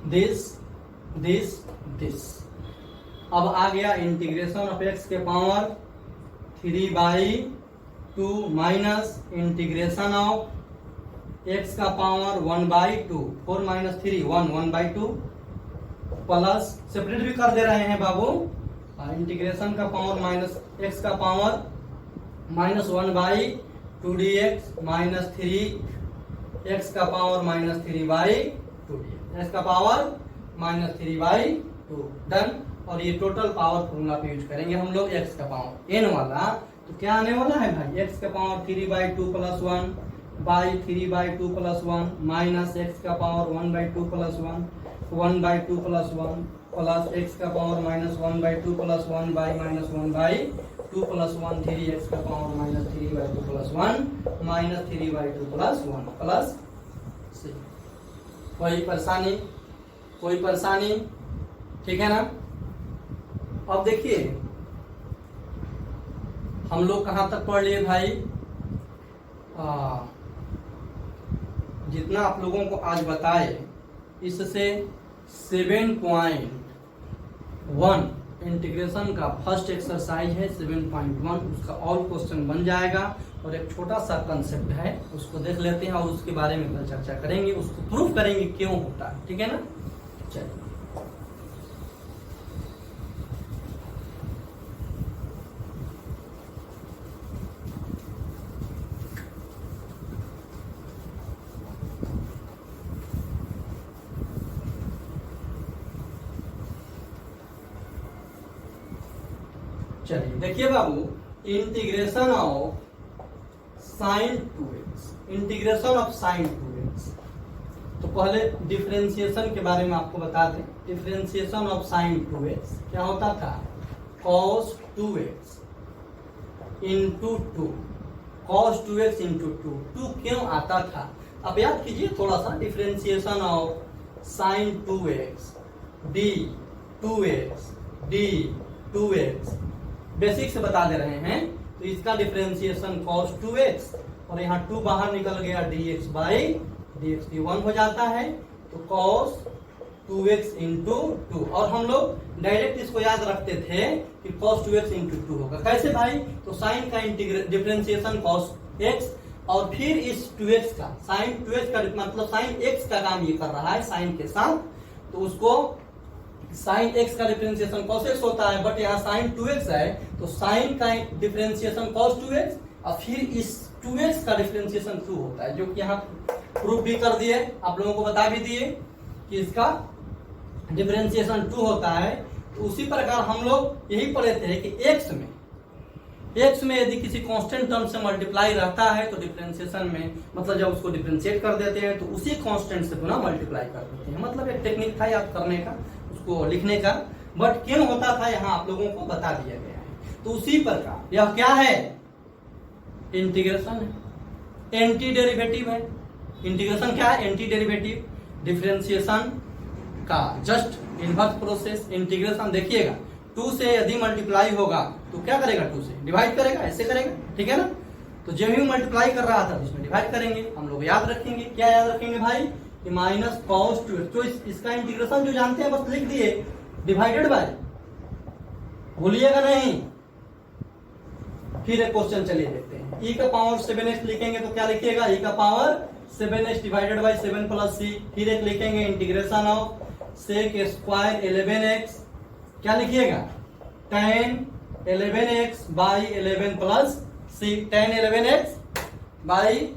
this this this. अब आ गया इंटीग्रेशन ऑफ एक्स के power 3/2 minus integration of x का पावर 1/2, 4 माइनस 3 1/2 प्लस सेपरेट भी कर दे रहे हैं बाबू, इंटीग्रेशन का पावर माइनस एक्स का power minus 1/2 dx minus 3x का पावर माइनस 3/2 dx, एक्स का पावर माइनस 3/2, डन। और ये टोटल पावर फॉर्मूला पे यूज करेंगे हम लोग, एक्स का पावर n वाला, तो क्या आने वाला है भाई, एक्स का power 3/2 plus 1 by 3/2 plus 1 minus x का power 1/2 plus 1/2 plus 1 plus x का power minus 1/2 plus 1 by minus 1/2 plus 1 3x का power minus 3/2 plus 1 minus 3/2 plus 1 plus 6। कोई परेशानी? कोई परेशानी? ठीक है ना। अब देखिए हम लोग कहाँ तक पढ़ लिए भाई, जितना आप लोगों को आज बताए इससे 7.1 इंटीग्रेशन का फर्स्ट एक्सरसाइज है 7.1, उसका ऑल क्वेश्चन बन जाएगा, और एक छोटा सा कंसेप्ट है उसको देख लेते हैं और उसके बारे में कल चर्चा करेंगे, उसको प्रूफ करेंगे क्यों होता है, ठीक है ना। चलिए चलिए देखिए बाबू, integration of sine 2x, integration of sine 2x। तो पहले डिफरेंशिएशन के बारे में आपको बता दें। डिफरेंशिएशन ऑफ साइन 2x क्या होता था? cos 2x into 2, cos 2x into 2 क्यों आता था? अब याद कीजिए थोड़ा सा, differentiation of sine 2x d 2x d 2x basic से बता दे रहे हैं। तो इसका डिफरेंशिएशन cos 2x और यहाँ 2 बाहर निकल गया dx बाई dx भी 1 हो जाता है, तो cos 2x इंटू 2। और हम लोग डायरेक्ट इसको याद रखते थे कि cos 2x इंटू 2 होगा। कैसे भाई? तो साइन का डिफरेंशिएशन cos x और फिर इस 2x का साइन 2x का मतलब साइन x का काम ये कर रहा है साइन के साथ, तो उसको साइन x का डिफरेंशिएशन cos x होता है, बट यहाँ साइन 2x है तो साइन का डिफरेंशिएशन cos 2x और फिर इस 2x का डिफरेंशिएशन 2 होता है, जो कि यहाँ प्रूफ भी कर दिए, आप लोगों को बता भी दिए कि इसका डिफरेंशिएशन 2 होता है। तो उसी प्रकार हम लोग यही पढ़े थे कि x में यदि किसी कांस्टेंट टर्म से मल्टीप्लाई रहता है तो डिफरेंशिएशन में मतलब जब उसको डिफरेंशिएट कर देते हैं तो उसी कांस्टेंट से गुना मल्टीप्लाई कर देते हैं। मतलब एक टेक्निक था याद करने का, उसको लिखने का, बट क्यों होता था यहाँ आप लोगों को बता दिया गया है। तो उसी प्रकार यह क्या है? इंटीग्रेशन है, एंटी डेरिवेटिव है। इंटीग्रेशन क्या है? Anti derivative. डिफरेंशिएशन का जस्ट इनवर्स प्रोसेस। इंटीग्रेशन देखिएगा 2 से यदि मल्टीप्लाई होगा तो क्या करेगा? 2 से डिवाइड करेगा, ऐसे करेगा, ठीक है ना। तो जब भी मल्टीप्लाई कर रहा था तो इसमें डिवाइड करेंगे। हम लोग याद रखेंगे, क्या याद रखेंगे भाई? कि माइनस cos 2x। तो इसका इंटीग्रेशन जो जानते हैं बस लिख दिए, डिवाइडेड बाय, भूलिएगा नहीं। फिर एक क्वेश्चन चलिए देखते हैं। e का पावर 7x लिखेंगे तो क्या लिखिएगा? e का power 7x divided by 7 plus c। फिर एक लिखेंगे integration of sec square 11x, क्या लिखिएगा? tan 11x by 11 plus c। tan 11x by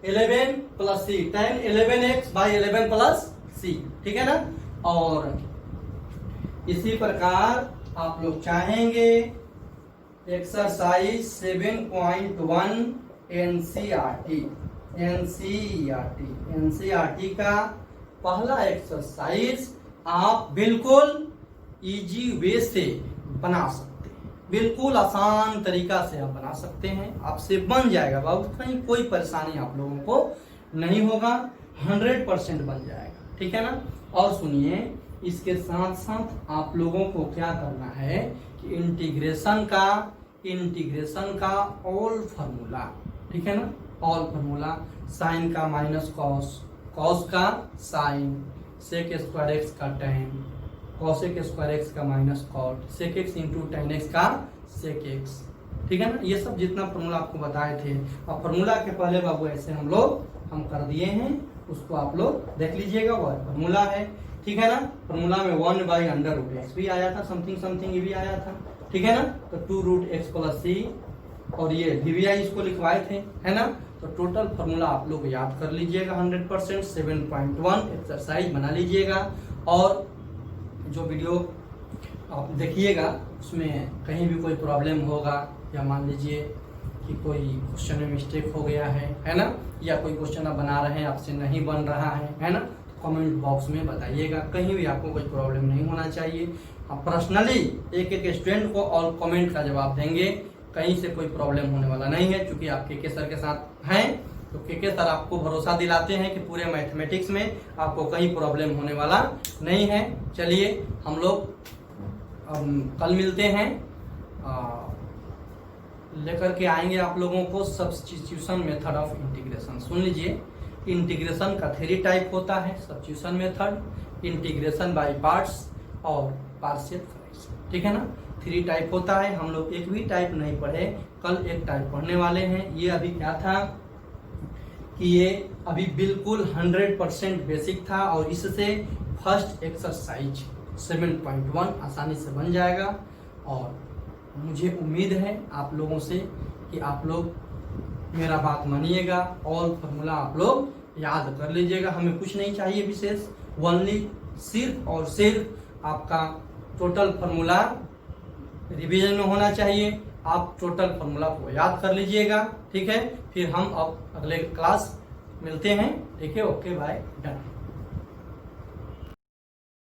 11 plus c, tan 11x by 11 plus c, ठीक है ना। और इसी प्रकार आप लोग चाहेंगे एक्सरसाइज 7.1 एनसीईआरटी का पहला एक्सरसाइज आप बिल्कुल इजी वे से बना सकते हैं, बिल्कुल आसान तरीका से आप बना सकते हैं, आपसे बन जाएगा बाबू, कहीं कोई परेशानी आप लोगों को नहीं होगा, 100% बन जाएगा, ठीक है ना। और सुनिए, इसके साथ साथ आप लोगों को क्या करना है कि इंटीग्रेशन का ऑल फार्मूला, ठीक है ना, ऑल फार्मूला, साइन का माइनस कॉस, कॉस का साइन, सेक स्क्वायर एक्स का टेन, कॉसेक स्क्वायर एक्स का minus cot, sec x into tan x का सेक एक्स, ठीक है ना। ये सब जितना फार्मूला आपको बताए थे, और फार्मूला के पहले बाबू ऐसे हम कर दिए हैं, उसको आप लोग देख लीजिएगा, वो फार्मूला है, ठीक है ना। फार्मूला में 1/√x भी आया था, समथिंग ये भी आया था, ठीक है ना। तो 2√x + c, और ये dvi इसको लिखवाए थे, है ना। तो टोटल फार्मूला आप लोग याद कर लीजिएगा 100%। 7.1 एक्सरसाइज बना लीजिएगा, और जो वीडियो आप देखिएगा उसमें कहीं भी कोई प्रॉब्लम होगा, या मान लीजिए कि कोई क्वेश्चन में मिस्टेक हो गया है ना, या कोई क्वेश्चन आप बना रहे हैं आपसे नहीं बन रहा है ना, कमेंट बॉक्स में बताइएगा। कहीं भी आपको कोई प्रॉब्लम नहीं होना चाहिए। आप पर्सनली एक स्टूडेंट को और कमेंट का जवाब देंगे, कहीं से कोई प्रॉब्लम होने वाला नहीं है, क्योंकि आप के सर के साथ हैं। तो के सर आपको भरोसा दिलाते हैं कि पूरे मैथमेटिक्स में आपको कहीं प्रॉब्लम होने वाला नहीं है। चलिए हम लोग कल मिलते हैं, लेकर के आएंगे आप लोगों को सब्स्टिट्यूशन मेथड ऑफ इंटीग्रेशन। सुन लीजिए, इंटीग्रेशन का 3 टाइप होता है, substitution method, integration by parts और पार्शियल फ्रैक्शन, ठीक है ना। 3 टाइप होता है, हम लोग एक भी टाइप नहीं पढ़े, कल एक टाइप पढ़ने वाले हैं। ये अभी क्या था कि ये अभी बिल्कुल 100% बेसिक था, और इससे फर्स्ट एक्सरसाइज 7.1 आसानी से बन जाएगा। और मुझे उम्मीद है आप लोगों से कि आप लोग मेरा बात मानिएगा, और फार्मूला आप लोग याद कर लीजिएगा। हमें कुछ नहीं चाहिए विशेष, ओनली सिर्फ और सिर्फ आपका टोटल फार्मूला रिवीजन में होना चाहिए। आप टोटल फॉर्मूला को याद कर लीजिएगा, ठीक है। फिर हम अब अगले क्लास मिलते हैं, ठीक है। Okay bye, done.